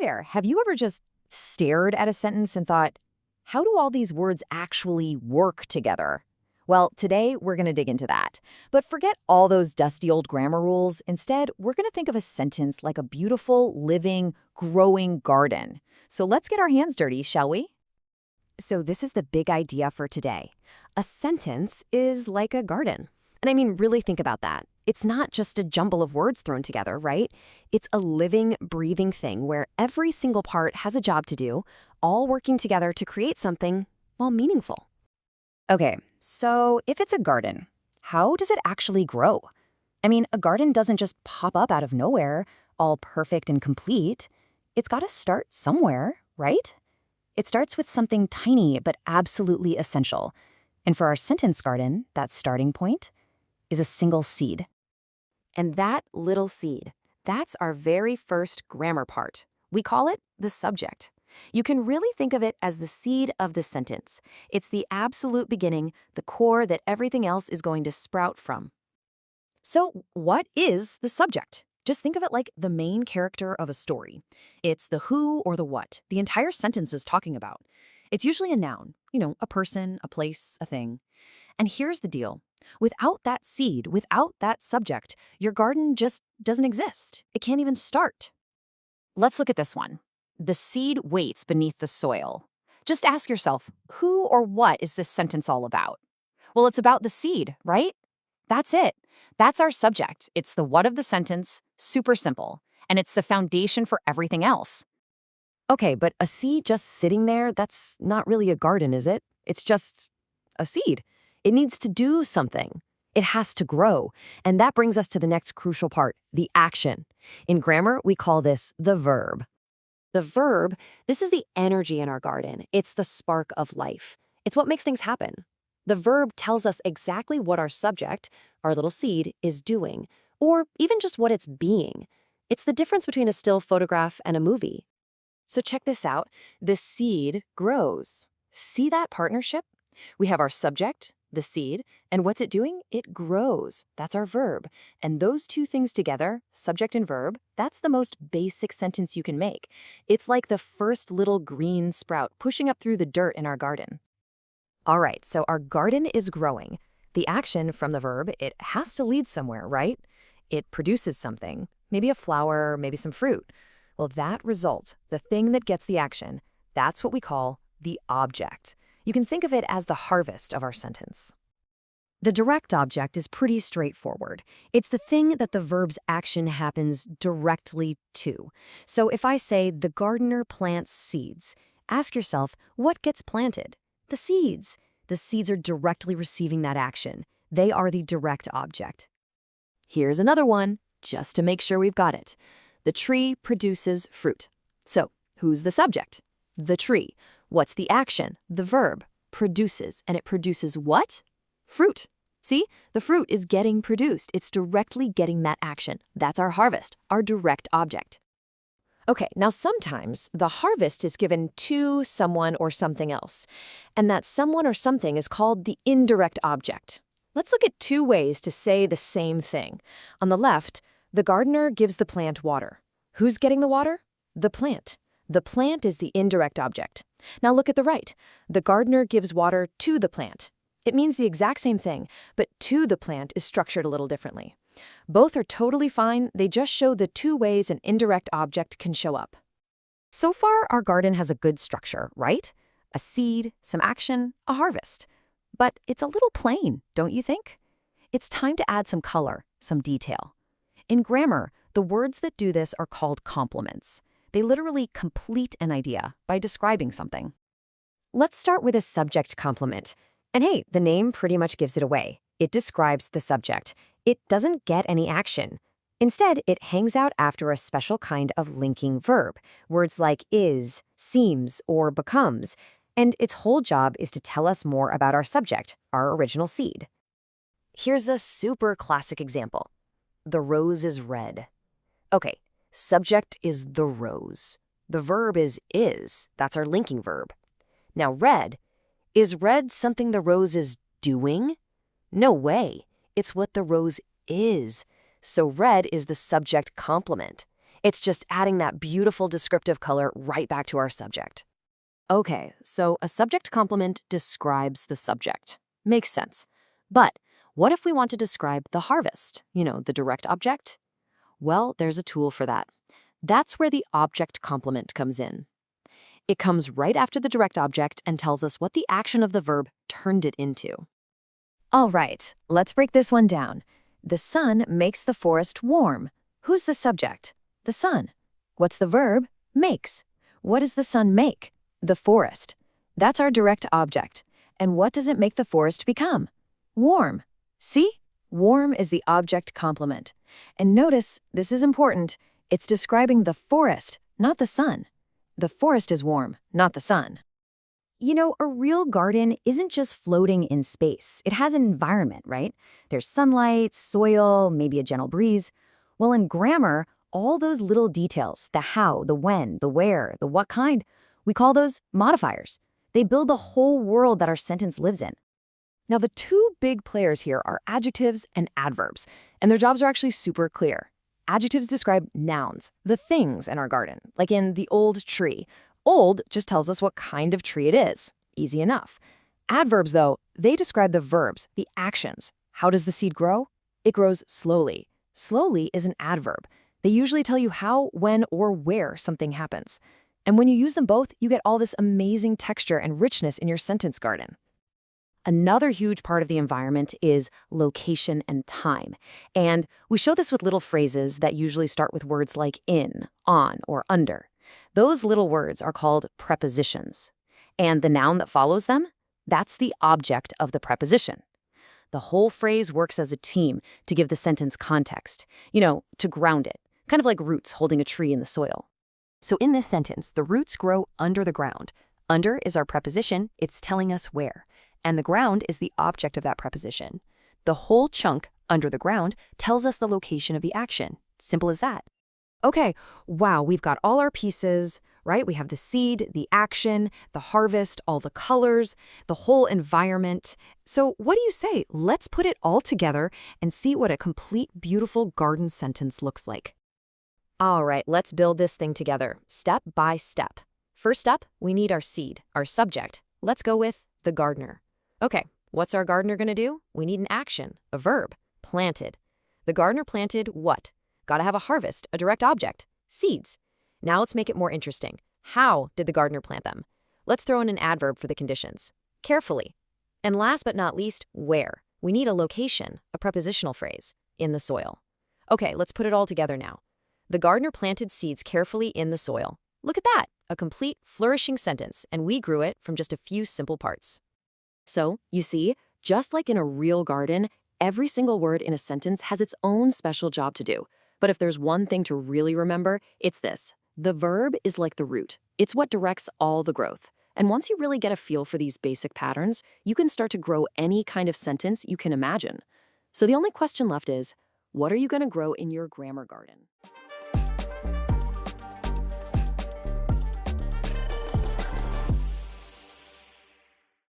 there. Have you ever just stared at a sentence and thought, how do all these words actually work together? Well, today we're going to dig into that. But forget all those dusty old grammar rules. Instead, we're going to think of a sentence like a beautiful, living, growing garden. So let's get our hands dirty, shall we? So this is the big idea for today. A sentence is like a garden. And I mean, really think about that. It's not just a jumble of words thrown together, right? It's a living, breathing thing where every single part has a job to do, all working together to create something, well, meaningful. Okay, so if it's a garden, how does it actually grow? I mean, a garden doesn't just pop up out of nowhere, all perfect and complete. It's got to start somewhere, right? It starts with something tiny but absolutely essential. And for our sentence garden, that starting point is a single seed. And that little seed, that's our very first grammar part. We call it the subject. You can really think of it as the seed of the sentence. It's the absolute beginning, the core that everything else is going to sprout from. So what is the subject? Just think of it like the main character of a story. It's the who or the what the entire sentence is talking about. It's usually a noun, a person, a place, a thing. And here's the deal. Without that seed, without that subject, your garden just doesn't exist. It can't even start. Let's look at this one. The seed waits beneath the soil. Just ask yourself, who or what is this sentence all about? Well, it's about the seed, right? That's it. That's our subject. It's the what of the sentence, super simple, and it's the foundation for everything else. Okay, but a seed just sitting there, that's not really a garden, is it? It's just a seed. It needs to do something. It has to grow. And that brings us to the next crucial part, the action. In grammar, we call this the verb. The verb, this is the energy in our garden. It's the spark of life. It's what makes things happen. The verb tells us exactly what our subject, our little seed, is doing, or even just what it's being. It's the difference between a still photograph and a movie. So check this out. The seed grows. See that partnership? We have our subject, the seed, and what's it doing? It grows. That's our verb. And those two things together, subject and verb, that's the most basic sentence you can make. It's like the first little green sprout pushing up through the dirt in our garden. All right, so our garden is growing. The action from the verb, it has to lead somewhere, right? It produces something, maybe a flower, maybe some fruit. Well, that result, the thing that gets the action, that's what we call the object. You can think of it as the harvest of our sentence. The direct object is pretty straightforward. It's the thing that the verb's action happens directly to. So if I say, the gardener plants seeds, ask yourself, what gets planted? The seeds. The seeds are directly receiving that action. They are the direct object. Here's another one, just to make sure we've got it. The tree produces fruit. So, who's the subject? The tree. What's the action? The verb. Produces. And it produces what? Fruit. See? The fruit is getting produced. It's directly getting that action. That's our harvest, our direct object. Okay, now sometimes the harvest is given to someone or something else, and that someone or something is called the indirect object. Let's look at two ways to say the same thing. On the left, the gardener gives the plant water. Who's getting the water? The plant. The plant is the indirect object. Now look at the right. The gardener gives water to the plant. It means the exact same thing, but to the plant is structured a little differently. Both are totally fine, they just show the two ways an indirect object can show up. So far, our garden has a good structure, right? A seed, some action, a harvest. But it's a little plain, don't you think? It's time to add some color, some detail. In grammar, the words that do this are called complements. They literally complete an idea by describing something. Let's start with a subject complement. And hey, the name pretty much gives it away. It describes the subject. It doesn't get any action. Instead, it hangs out after a special kind of linking verb, words like is, seems, or becomes, and its whole job is to tell us more about our subject, our original seed. Here's a super classic example. The rose is red. Okay, subject is the rose. The verb is, that's our linking verb. Now red, is red something the rose is doing? No way. It's what the rose is. So red is the subject complement. It's just adding that beautiful descriptive color right back to our subject. Okay, so a subject complement describes the subject. Makes sense. But what if we want to describe the harvest? The direct object? Well, there's a tool for that. That's where the object complement comes in. It comes right after the direct object and tells us what the action of the verb turned it into. All right, let's break this one down. The sun makes the forest warm. Who's the subject? The sun. What's the verb? Makes. What does the sun make? The forest. That's our direct object. And what does it make the forest become? Warm. See? Warm is the object complement. And notice, this is important, it's describing the forest, not the sun. The forest is warm, not the sun. A real garden isn't just floating in space. It has an environment, right? There's sunlight, soil, maybe a gentle breeze. Well, in grammar, all those little details, the how, the when, the where, the what kind, we call those modifiers. They build the whole world that our sentence lives in. Now, the two big players here are adjectives and adverbs, and their jobs are actually super clear. Adjectives describe nouns, the things in our garden, like in the old tree. Old just tells us what kind of tree it is. Easy enough. Adverbs, though, they describe the verbs, the actions. How does the seed grow? It grows slowly. Slowly is an adverb. They usually tell you how, when, or where something happens. And when you use them both, you get all this amazing texture and richness in your sentence garden. Another huge part of the environment is location and time. And we show this with little phrases that usually start with words like in, on, or under. Those little words are called prepositions. And the noun that follows them? That's the object of the preposition. The whole phrase works as a team to give the sentence context, to ground it, kind of like roots holding a tree in the soil. So in this sentence, the roots grow under the ground. Under is our preposition, it's telling us where. And the ground is the object of that preposition. The whole chunk, under the ground, tells us the location of the action. Simple as that. Okay, wow, we've got all our pieces, right? We have the seed, the action, the harvest, all the colors, the whole environment. So what do you say? Let's put it all together and see what a complete, beautiful garden sentence looks like. All right, let's build this thing together, step by step. First up, we need our seed, our subject. Let's go with the gardener. Okay, what's our gardener going to do? We need an action, a verb, planted. The gardener planted what? Gotta have a harvest, a direct object, seeds. Now let's make it more interesting. How did the gardener plant them? Let's throw in an adverb for the conditions. Carefully. And last but not least, where? We need a location, a prepositional phrase, in the soil. Okay, let's put it all together now. The gardener planted seeds carefully in the soil. Look at that, a complete, flourishing sentence, and we grew it from just a few simple parts. So, you see, just like in a real garden, every single word in a sentence has its own special job to do. But if there's one thing to really remember, it's this. The verb is like the root. It's what directs all the growth. And once you really get a feel for these basic patterns, you can start to grow any kind of sentence you can imagine. So the only question left is, what are you going to grow in your grammar garden?